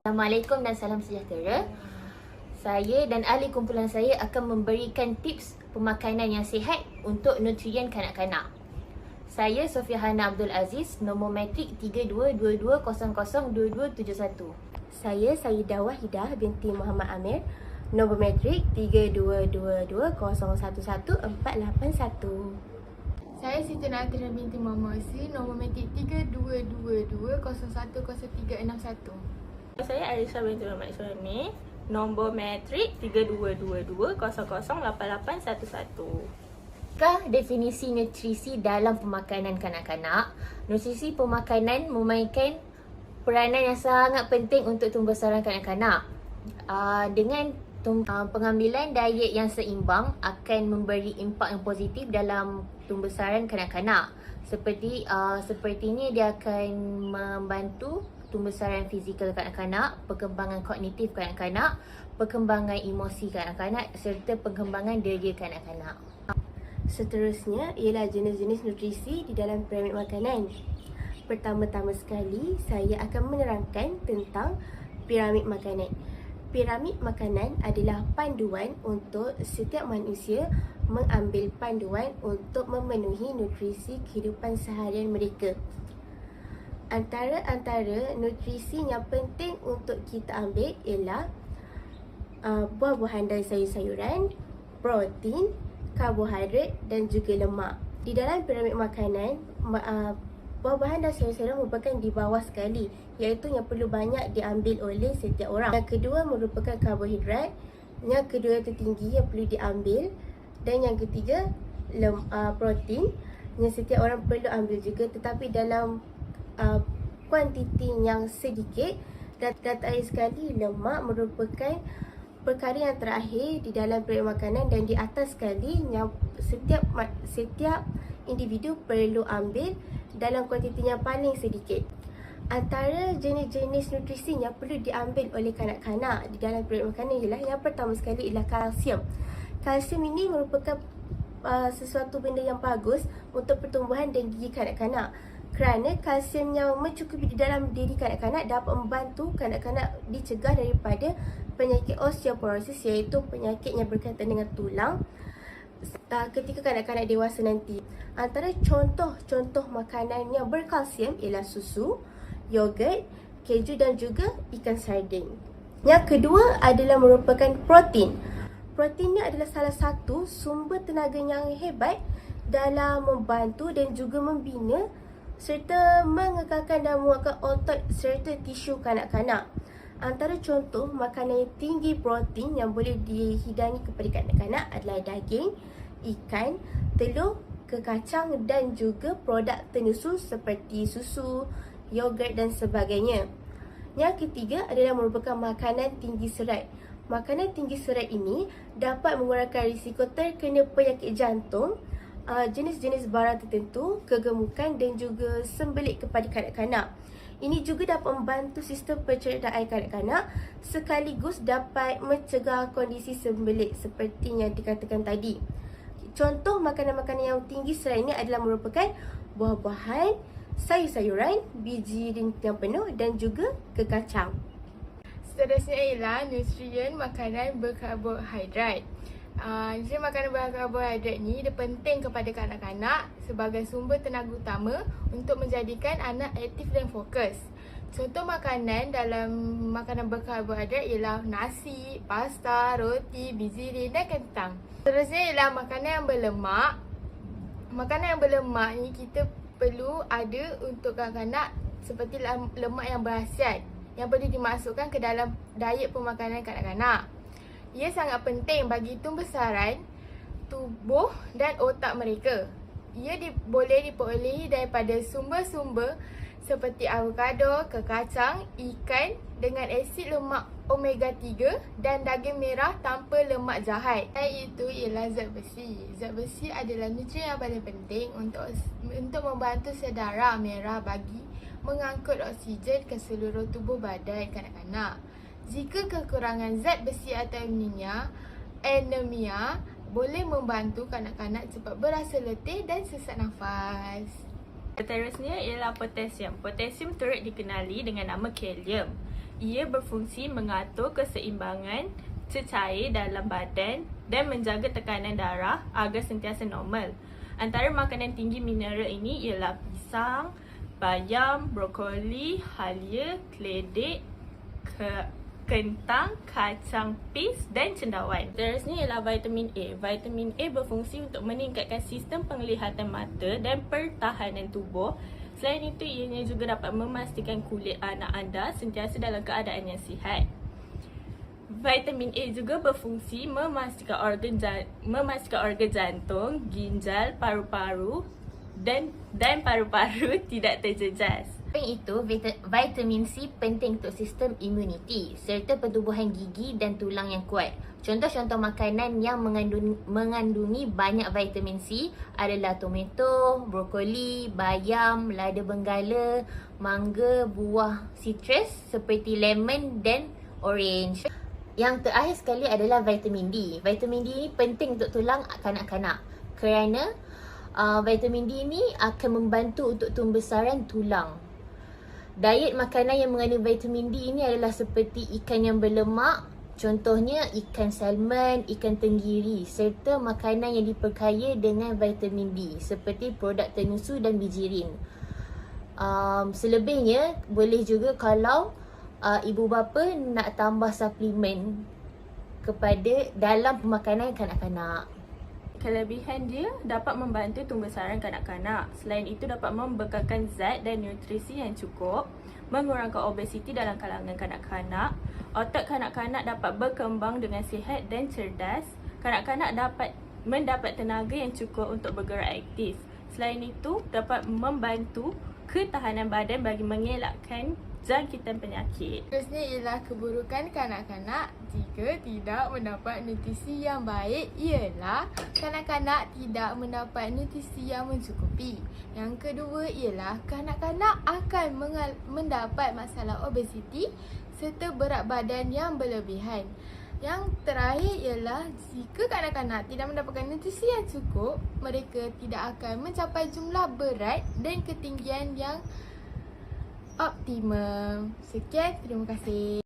Assalamualaikum dan salam sejahtera. Saya dan ahli kumpulan saya akan memberikan tips pemakanan yang sihat untuk nutrien kanak-kanak. Saya Sofia Hana Abdul Aziz, nombor matrik 3222002271. Saya Sayyidah Wahidah binti Muhammad Amir, nombor matrik 3222011481. Saya Siti Natira binti Muhammad Osri, nombor matrik 3222010361. Saya Aisyah binti Muhammad Suhaimi, nombor matrik 3222008811. Apakah definisi nutrisi dalam pemakanan kanak-kanak? Nutrisi pemakanan memainkan peranan yang sangat penting untuk tumbuh besaran kanak-kanak. Dengan pengambilan diet yang seimbang akan memberi impak yang positif dalam tumbuh besaran kanak-kanak. Sepertinya dia akan membantu tumbuh besaran fizikal kanak-kanak, perkembangan kognitif kanak-kanak, perkembangan emosi kanak-kanak serta perkembangan diri kanak-kanak. Seterusnya ialah jenis-jenis nutrisi di dalam piramid makanan. Pertama-tama sekali, saya akan menerangkan tentang piramid makanan. Piramid makanan adalah panduan untuk setiap manusia mengambil panduan untuk memenuhi nutrisi kehidupan seharian mereka. Antara nutrisi yang penting untuk kita ambil ialah buah-buahan dan sayur-sayuran, protein, karbohidrat dan juga lemak. Di dalam piramid makanan, buah-buahan dan sayur-sayuran merupakan di bawah sekali, iaitu yang perlu banyak diambil oleh setiap orang. Yang kedua merupakan karbohidrat, yang kedua tertinggi yang perlu diambil, dan yang ketiga protein yang setiap orang perlu ambil juga, tetapi dalam kuantiti yang sedikit. Dan terakhir sekali, lemak merupakan perkara yang terakhir di dalam piramid makanan dan di atas sekali yang setiap individu perlu ambil dalam kuantiti yang paling sedikit. Antara jenis-jenis nutrisi yang perlu diambil oleh kanak-kanak di dalam piramid makanan ialah, yang pertama sekali ialah kalsium. Kalsium ini merupakan sesuatu benda yang bagus untuk pertumbuhan dan gigi kanak-kanak, kerana kalsium yang mencukupi di dalam diri kanak-kanak dapat membantu kanak-kanak dicegah daripada penyakit osteoporosis, iaitu penyakit yang berkaitan dengan tulang ketika kanak-kanak dewasa nanti. Antara contoh-contoh makanan yang berkalsium ialah susu, yogurt, keju dan juga ikan sardin. Yang kedua adalah merupakan protein. Protein ni adalah salah satu sumber tenaga yang hebat dalam membantu dan juga membina serta mengekalkan dan menguatkan otot serta tisu kanak-kanak. Antara contoh makanan yang tinggi protein yang boleh dihidangi kepada kanak-kanak adalah daging, ikan, telur, kekacang dan juga produk tenusu seperti susu, yogurt dan sebagainya. Yang ketiga adalah merupakan makanan tinggi serat. Makanan tinggi serat ini dapat mengurangkan risiko terkena penyakit jantung, jenis-jenis barang tertentu, kegemukan dan juga sembelit kepada kanak-kanak. Ini juga dapat membantu sistem pencernaan kanak-kanak sekaligus dapat mencegah kondisi sembelit seperti yang dikatakan tadi. Contoh makanan-makanan yang tinggi serat ini adalah merupakan buah-buahan, sayur-sayuran, biji yang penuh dan juga kekacang. Seterusnya ialah nutrien makanan berkarbohidrat. Nutrien makanan berkarbohidrat ni dia penting kepada kanak-kanak sebagai sumber tenaga utama untuk menjadikan anak aktif dan fokus. Contoh makanan dalam makanan berkarbohidrat ialah nasi, pasta, roti, biji dan kentang. Seterusnya ialah makanan yang berlemak. Makanan yang berlemak ni kita perlu ada untuk kanak-kanak seperti lemak yang berkhasiat yang perlu dimasukkan ke dalam diet pemakanan kanak-kanak. Ia sangat penting bagi tumbuh besaran tubuh dan otak mereka. Ia boleh diperolehi daripada sumber-sumber seperti avokado, kekacang, ikan dengan asid lemak omega 3 dan daging merah tanpa lemak jahat. Iaitu ialah zat besi. Zat besi adalah nutrien yang paling penting untuk membantu sel darah merah bagi mengangkut oksigen ke seluruh tubuh badan kanak-kanak. Jika kekurangan zat besi atau anemia boleh membantu kanak-kanak cepat berasa letih dan sesak nafas. Seterusnya ialah potasium. Potasium turut dikenali dengan nama kalium. Ia berfungsi mengatur keseimbangan cecair dalam badan dan menjaga tekanan darah agar sentiasa normal. Antara makanan tinggi mineral ini ialah pisang, bayam, brokoli, halia, keledek, kentang, kacang pis dan cendawan. Seterusnya ialah vitamin A. Vitamin A berfungsi untuk meningkatkan sistem penglihatan mata dan pertahanan tubuh. Selain itu, ianya juga dapat memastikan kulit anak anda sentiasa dalam keadaan yang sihat. Vitamin A juga berfungsi memastikan organ jantung, ginjal, paru-paru dan paru-paru tidak terjejas. Selain itu, vitamin C penting untuk sistem imuniti serta pertubuhan gigi dan tulang yang kuat. Contoh-contoh makanan yang mengandungi banyak vitamin C adalah tomato, brokoli, bayam, lada benggala, mangga, buah sitrus seperti lemon dan orange. Yang terakhir sekali adalah vitamin D. Vitamin D ini penting untuk tulang kanak-kanak kerana vitamin D ini akan membantu untuk pembesaran tulang. Diet makanan yang mengandung vitamin D ini adalah seperti ikan yang berlemak, contohnya ikan salmon, ikan tenggiri, serta makanan yang diperkaya dengan vitamin D seperti produk tenusu dan bijirin. Selebihnya boleh juga kalau ibu bapa nak tambah suplemen kepada dalam pemakanan kanak-kanak. Kelebihan dia dapat membantu pembesaran kanak-kanak. Selain itu dapat membekalkan zat dan nutrisi yang cukup, mengurangkan obesiti dalam kalangan kanak-kanak. Otak kanak-kanak dapat berkembang dengan sihat dan cerdas. Kanak-kanak dapat mendapat tenaga yang cukup untuk bergerak aktif. Selain itu dapat membantu ketahanan badan bagi mengelakkan jangkitan penyakit. Terusnya ialah keburukan kanak-kanak jika tidak mendapat nutrisi yang baik ialah kanak-kanak tidak mendapat nutrisi yang mencukupi. Yang kedua ialah kanak-kanak akan mendapat masalah obesiti serta berat badan yang berlebihan. Yang terakhir ialah jika kanak-kanak tidak mendapatkan nutrisi yang cukup, mereka tidak akan mencapai jumlah berat dan ketinggian yang optimum. Sekian, terima kasih.